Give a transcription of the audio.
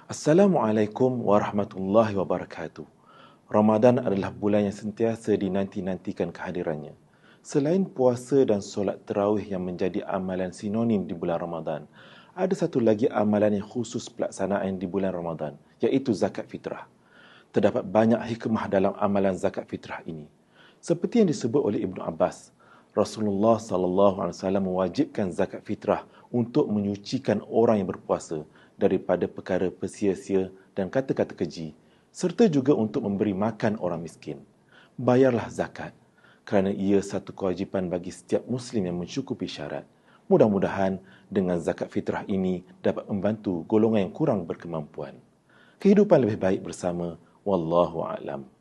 Assalamualaikum warahmatullahi wabarakatuh. Ramadan adalah bulan yang sentiasa dinanti-nantikan kehadirannya. Selain puasa dan solat tarawih yang menjadi amalan sinonim di bulan Ramadan, ada satu lagi amalan yang khusus pelaksanaan di bulan Ramadan, iaitu zakat fitrah. Terdapat banyak hikmah dalam amalan zakat fitrah ini. Seperti yang disebut oleh Ibnu Abbas, Rasulullah SAW mewajibkan zakat fitrah untuk menyucikan orang yang berpuasa daripada perkara persia-sia dan kata-kata keji, serta juga untuk memberi makan orang miskin. Bayarlah zakat, kerana ia satu kewajipan bagi setiap Muslim yang mencukupi syarat. Mudah-mudahan dengan zakat fitrah ini dapat membantu golongan yang kurang berkemampuan. Kehidupan lebih baik bersama. Wallahu a'lam.